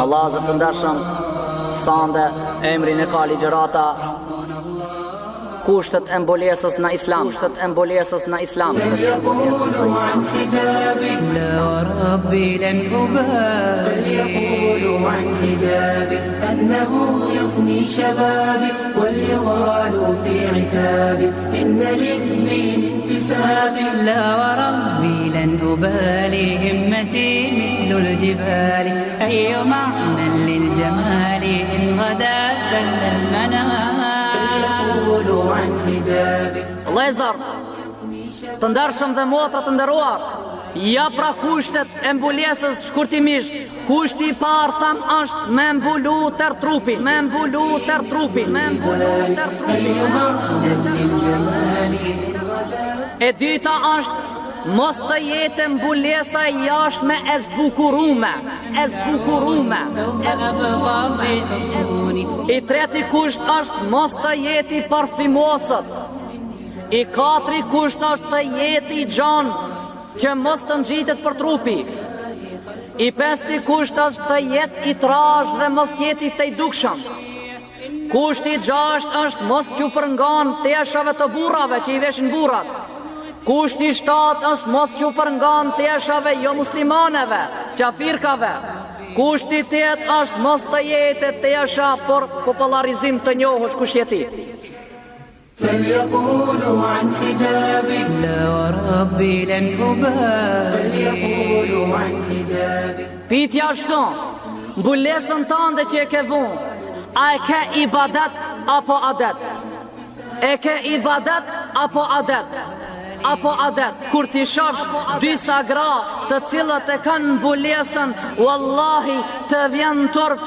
Vëllazër të ndershëm, sande emrin e ka ligjërata kushtet e mbulesës në Islam, kushtet e mbulesës në Islam. لا وربي لن أبالي يقول عن حجابي أنه يفني شبابي واليغال في عتابي إن للدين انتسابي لا وربي لن أبالي همتي مثل الجبال أي معنى للجمال إن غدا سل المنام يقول عن حجابي Lezar, të ndershëm dhe motra të nderuar, ja pra kushtet e mbulesës shkurtimisht. Kushti I parë tham është me mbulu tër trupin, me mbulu tër trupin, me mbulu tër trupin. E dyta është mos të jetë mbulesa e jashtme e zbukurume, e zbukurume. I treti kusht është mos të jetë I parfimosët. I katri kusht është të jetë I gjanë, që mos të ngjitet për trupi. I pesti kusht është të jetë I trazh dhe mos të jetë I tejdukshëm. Kushti I gjashtë është mos t'ju përngan teshave të burrave që I veshin burrat. Kushti I shtatë është mos t'ju përngan teshave jo muslimaneve, qafirkave. Kushti I tetë është mos të jetë tesha për popularizim të njohësh kush je ti. فليقولوا عن حجابي لا وربي لن أبالي فليقولوا عن حجابي Pyetja është këto, mbulesën tënde që e ke vënë, a e ke ibadet apo adet? E ke ibadet apo adet? Apo adet? Kur ti shohsh dy sagra të cilët e kanë mbulesën, wallahi të vjen turp,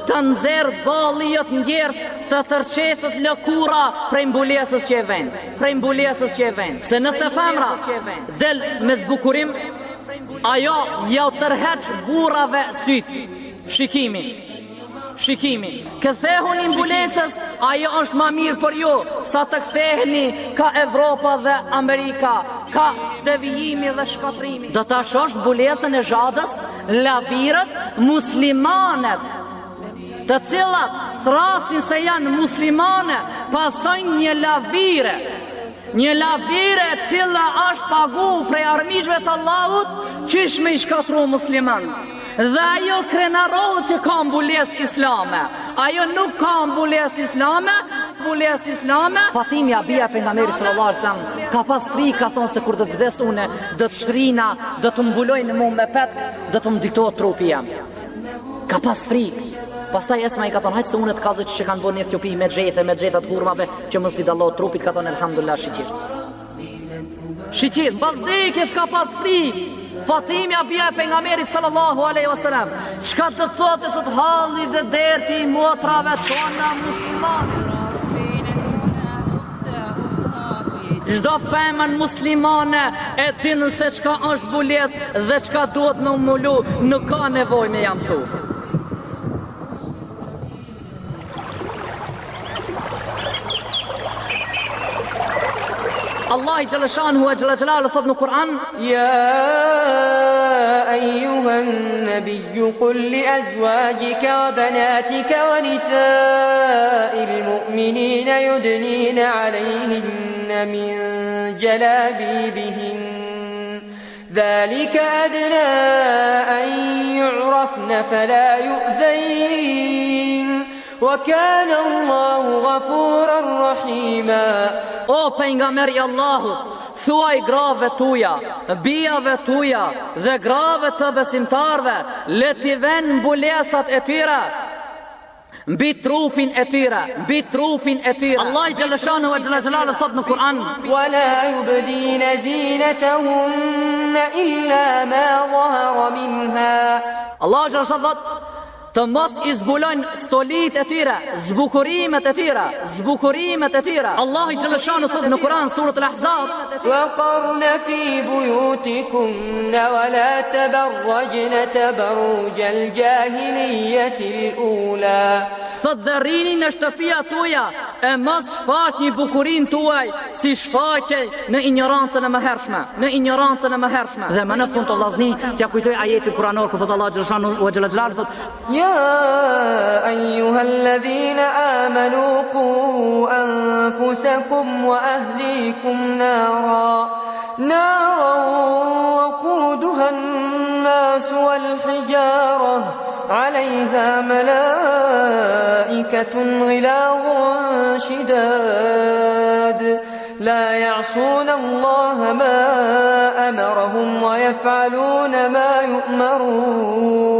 të nxerr ballijët njerëz, të tërçethet lëkura prej mbulesës që e vën, prej mbulesës që e vën. Se nëse femra del me zbukurim, ajo ja tërheq burrave syt. Shikimi. Këthehuni mbulesës, ajo është ma mirë për ju sa të ktheheni ka Evropa dhe Amerika, ka devijimi dhe shkatrimi. Do ta shosh mbulesën e zhadës, lavirës, muslimanet, të cilat thrasin se janë muslimane, pasojnë një lavire e cila është pagu prej armiqve të Allahut, qish me I shkatru musliman. Dhe ajo krenarohet që ka mbules islame. Ajo nuk ka mbules islame. Fatimi abia pejgamberit sallallahu alaihi wasallam ka pas frikë, ka thonë se kur do të vdes une, do të shtrina, do të mbulojnë mua me petk, do të më diktohet trupi jam. Ka pas frikë. Pastaj Esma I ka thonë, hajtë se unë të kallëzoj që kanë bërë në Etiopi me xhethe të hurmave që mos t'i dallohet trupit, ka thonë elhamdulillah shiqir. Mbas dekjes ka pas frikë. Fatimi abia e pejgamberit sallallahu alaihi wasallam, çka të thotë sot halli dhe derti I motrave tona muslimane. Çdo femën muslimane e din se çka është mbulesë dhe çka duhet me mbulu, nuk ka nevojë me ja mësu. Allah جل شانه وجل جلاله thot në Kur'an: يا أيها النبي قل لأزواجك وبناتك ونساء المؤمنين يدنين عليهن من جلابيبهن ذلك أدنى أن يعرفن فلا يؤذين وكان الله غفورا رحيما. O pejgamberi I Allahut, thuaj grave tuja, bijave tuja dhe grave të besimtarve, le t'i vënë mbulesat e tyre mbi trupin e tyre. Allah xhalla shanu wa xhalla jalalu thot në Kur'an: ولا يبدين زينتهن إلا ما ظهر منها. Allah xhalla thot: të mos i zbulojnë stolit e tyre, zbukurimet e tyre, zbukurimet e tyre. Allah i Gjellëshanu thot në Kur'an surat Al-Ahzab: وقرن في بيوتكن ولا تبرجن تبرج الجاهلية الأولى. Thot dhe rini në shtëpia tuaja e mos shfaq një bukurin tuaj si shfaqej në ignorancën e mëhershme, në ignorancën e mëhershme. Dhe më në fund të vllazni, t'ja kujtoj ajetin kuranor kur thot Allah xhaleshanu wa xhalal thot: يا أيها الذين آمنوا قوا أنفسكم وأهليكم نارا وقودها الناس والحجارة عليها ملائكة غلاظ شداد لا يعصون الله ما أمرهم ويفعلون ما يؤمرون.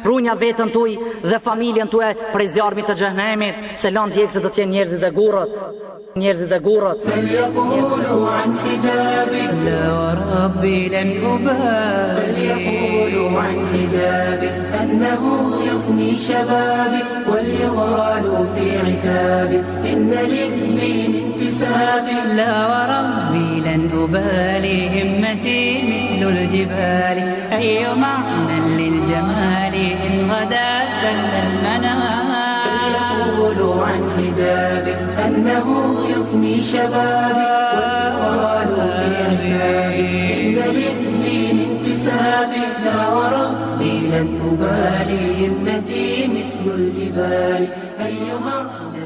Prunja vetën tuaj dhe familjen tuaj prej zjarmit të xhenemit, se lan djegse do të jenë njerëzit e gurët. Njerëzit e gurët. فليقولوا عن حجابي لا وربي لن أبالي فليقولوا عن حجابي أنه يفني شبابي وليغالوا في عتابي إن للدين انتسابي. لا وربي لن أبالي همتي مثل الجبال أي معنى للجمال إن غدا سل المنام. فليقولوا عن حجابي أنه يفني شبابي وليغالوا في عتابي إن للدين انتسابي. لا وربي لن أبالي همتي مثل الجبال أي معنى